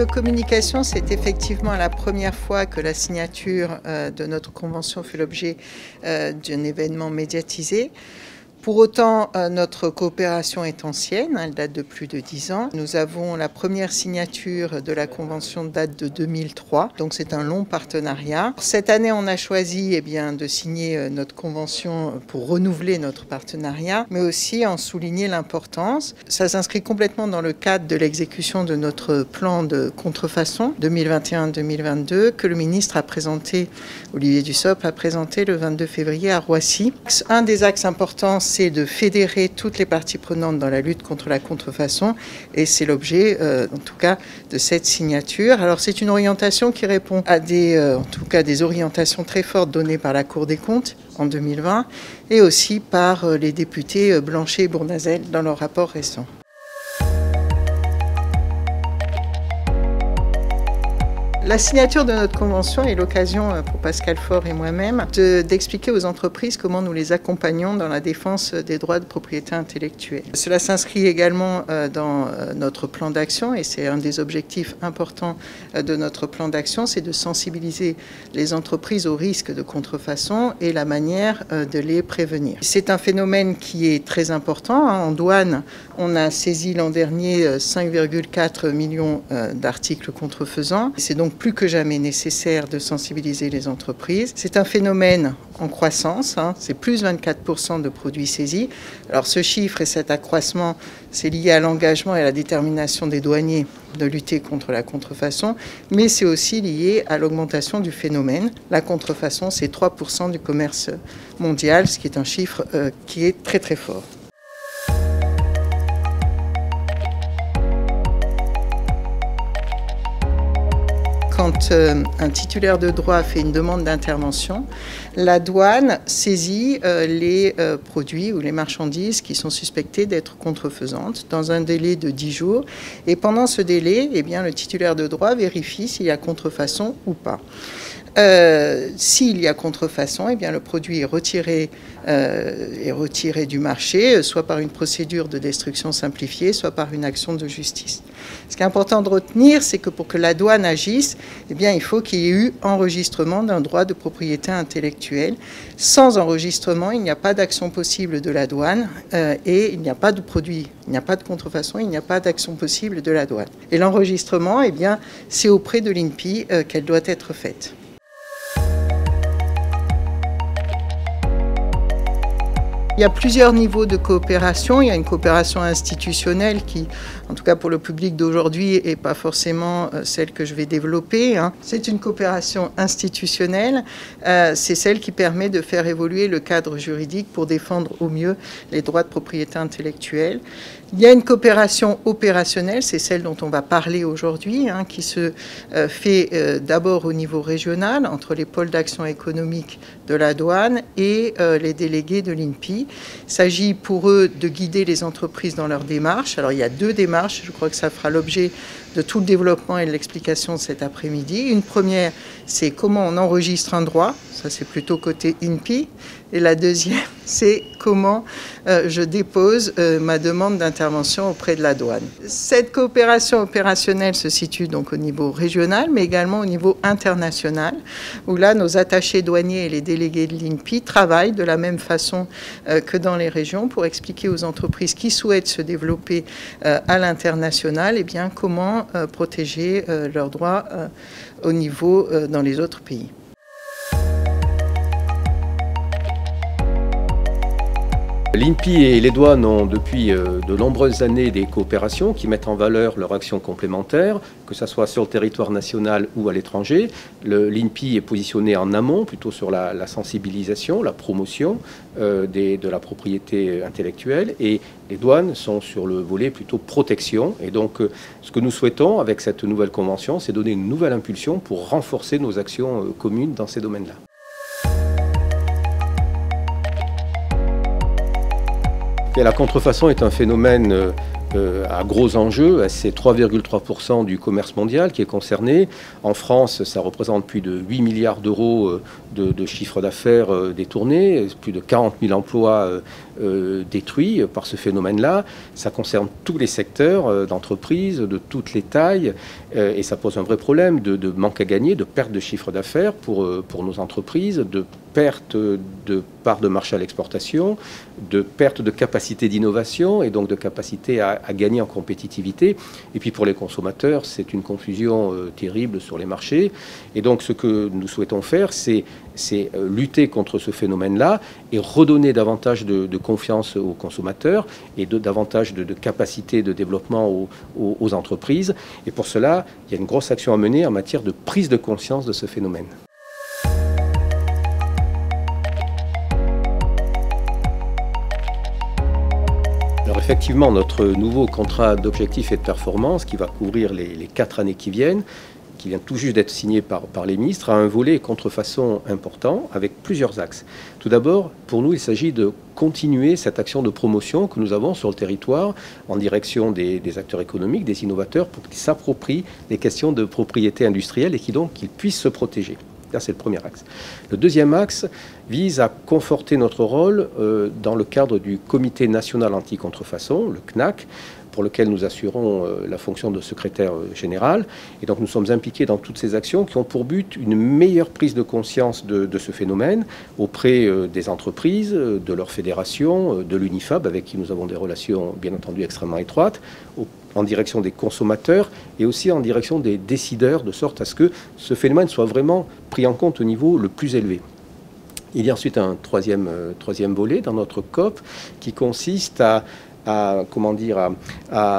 de communication, c'est effectivement la première fois que la signature de notre convention fait l'objet d'un événement médiatisé. Pour autant, notre coopération est ancienne, elle date de plus de 10 ans. Nous avons la première signature de la convention date de 2003, donc c'est un long partenariat. Cette année, on a choisi de signer notre convention pour renouveler notre partenariat, mais aussi en souligner l'importance. Ça s'inscrit complètement dans le cadre de l'exécution de notre plan de contrefaçon 2021-2022 que le ministre a présenté, Olivier Dussopt a présenté le 22 février à Roissy. Un des axes importants, c'est de fédérer toutes les parties prenantes dans la lutte contre la contrefaçon et c'est l'objet, en tout cas, de cette signature. Alors c'est une orientation qui répond à des orientations très fortes données par la Cour des comptes en 2020 et aussi par les députés Blanchet et Bournazel dans leur rapport récent. La signature de notre convention est l'occasion pour Pascal Faure et moi-même d'expliquer aux entreprises comment nous les accompagnons dans la défense des droits de propriété intellectuelle. Cela s'inscrit également dans notre plan d'action et c'est un des objectifs importants de notre plan d'action, c'est de sensibiliser les entreprises aux risques de contrefaçon et la manière de les prévenir. C'est un phénomène qui est très important. En douane, on a saisi l'an dernier 5,4 millions d'articles contrefaisants. C'est donc plus que jamais nécessaire de sensibiliser les entreprises. C'est un phénomène en croissance, c'est plus 24% de produits saisis. Alors ce chiffre et cet accroissement, c'est lié à l'engagement et à la détermination des douaniers de lutter contre la contrefaçon, mais c'est aussi lié à l'augmentation du phénomène. La contrefaçon, c'est 3% du commerce mondial, ce qui est un chiffre qui est très très fort. Quand un titulaire de droit fait une demande d'intervention, la douane saisit les produits ou les marchandises qui sont suspectées d'être contrefaisantes dans un délai de 10 jours. Et pendant ce délai, le titulaire de droit vérifie s'il y a contrefaçon ou pas. S'il y a contrefaçon, le produit est retiré du marché, soit par une procédure de destruction simplifiée, soit par une action de justice. Ce qui est important de retenir, c'est que pour que la douane agisse, il faut qu'il y ait eu enregistrement d'un droit de propriété intellectuelle. Sans enregistrement, il n'y a pas d'action possible de la douane et il n'y a pas de produit, il n'y a pas de contrefaçon, il n'y a pas d'action possible de la douane. Et l'enregistrement, c'est auprès de l'INPI qu'elle doit être faite. Il y a plusieurs niveaux de coopération. Il y a une coopération institutionnelle qui, en tout cas pour le public d'aujourd'hui, n'est pas forcément celle que je vais développer. C'est une coopération institutionnelle. C'est celle qui permet de faire évoluer le cadre juridique pour défendre au mieux les droits de propriété intellectuelle. Il y a une coopération opérationnelle, c'est celle dont on va parler aujourd'hui, qui se fait d'abord au niveau régional, entre les pôles d'action économique de la douane et les délégués de l'INPI. Il s'agit pour eux de guider les entreprises dans leurs démarches. Alors il y a deux démarches, je crois que ça fera l'objet de tout le développement et de l'explication de cet après-midi. Une première, c'est comment on enregistre un droit, ça c'est plutôt côté INPI. Et la deuxième, c'est comment je dépose ma demande d'intervention auprès de la douane. Cette coopération opérationnelle se situe donc au niveau régional, mais également au niveau international, où là, nos attachés douaniers et les délégués de l'INPI travaillent de la même façon que dans les régions pour expliquer aux entreprises qui souhaitent se développer à l'international, comment protéger leurs droits au niveau dans les autres pays. L'INPI et les douanes ont depuis de nombreuses années des coopérations qui mettent en valeur leur action complémentaire, que ce soit sur le territoire national ou à l'étranger. L'INPI est positionné en amont, plutôt sur la sensibilisation, la promotion de la propriété intellectuelle, et les douanes sont sur le volet plutôt protection. Et donc, ce que nous souhaitons avec cette nouvelle convention, c'est donner une nouvelle impulsion pour renforcer nos actions communes dans ces domaines-là. La contrefaçon est un phénomène à gros enjeux. C'est 3,3% du commerce mondial qui est concerné. En France, ça représente plus de 8 milliards d'euros de chiffre d'affaires détourné, plus de 40 000 emplois détruits par ce phénomène-là. Ça concerne tous les secteurs d'entreprise, de toutes les tailles, et ça pose un vrai problème de manque à gagner, de perte de chiffre d'affaires pour nos entreprises, de perte de part de marché à l'exportation, de perte de capacité d'innovation et donc de capacité à gagner en compétitivité. Et puis pour les consommateurs, c'est une confusion terrible sur les marchés. Et donc ce que nous souhaitons faire, c'est lutter contre ce phénomène-là et redonner davantage de confiance aux consommateurs et davantage de capacité de développement aux entreprises. Et pour cela, il y a une grosse action à mener en matière de prise de conscience de ce phénomène. Alors effectivement, notre nouveau contrat d'objectifs et de performance, qui va couvrir les 4 années qui viennent, qui vient tout juste d'être signé par les ministres, a un volet contrefaçon important avec plusieurs axes. Tout d'abord, pour nous, il s'agit de continuer cette action de promotion que nous avons sur le territoire en direction des acteurs économiques, des innovateurs, pour qu'ils s'approprient les questions de propriété industrielle et qu'ils puissent se protéger. Là, c'est le premier axe. Le deuxième axe vise à conforter notre rôle dans le cadre du Comité national anti-contrefaçon, le CNAC, pour lequel nous assurons la fonction de secrétaire général. Et donc nous sommes impliqués dans toutes ces actions qui ont pour but une meilleure prise de conscience de ce phénomène auprès des entreprises, de leurs fédérations, de l'UNIFAB, avec qui nous avons des relations bien entendu extrêmement étroites, en direction des consommateurs et aussi en direction des décideurs, de sorte à ce que ce phénomène soit vraiment pris en compte au niveau le plus élevé. Il y a ensuite un troisième volet dans notre COP qui consiste à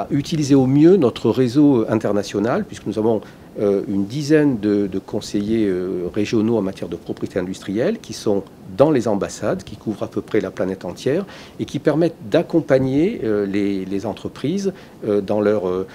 utiliser au mieux notre réseau international, puisque nous avons une dizaine de conseillers régionaux en matière de propriété industrielle qui sont dans les ambassades, qui couvrent à peu près la planète entière et qui permettent d'accompagner les entreprises dans leurs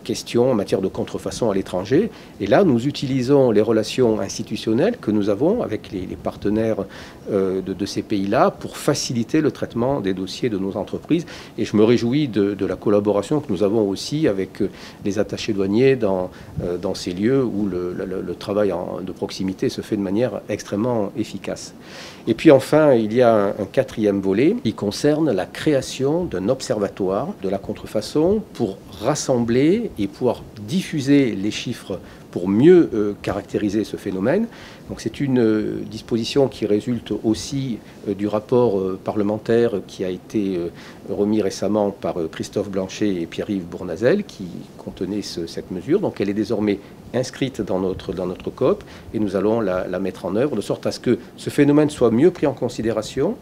questions en matière de contrefaçon à l'étranger. Et là, nous utilisons les relations institutionnelles que nous avons avec les partenaires de ces pays-là pour faciliter le traitement des dossiers de nos entreprises. Et je me réjouis de la collaboration que nous avons aussi avec les attachés douaniers dans ces lieux où le travail de proximité se fait de manière extrêmement efficace. Et puis enfin, il y a un quatrième volet qui concerne la création d'un observatoire de la contrefaçon pour rassembler et pouvoir diffuser les chiffres pour mieux caractériser ce phénomène. Donc c'est une disposition qui résulte aussi du rapport parlementaire qui a été remis récemment par Christophe Blanchet et Pierre-Yves Bournazel qui contenait cette mesure. Donc elle est désormais inscrite dans notre COP et nous allons la mettre en œuvre de sorte à ce que ce phénomène soit mieux pris en considération,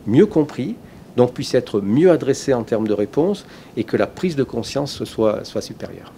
mieux compris, donc puisse être mieux adressé en termes de réponse et que la prise de conscience soit supérieure.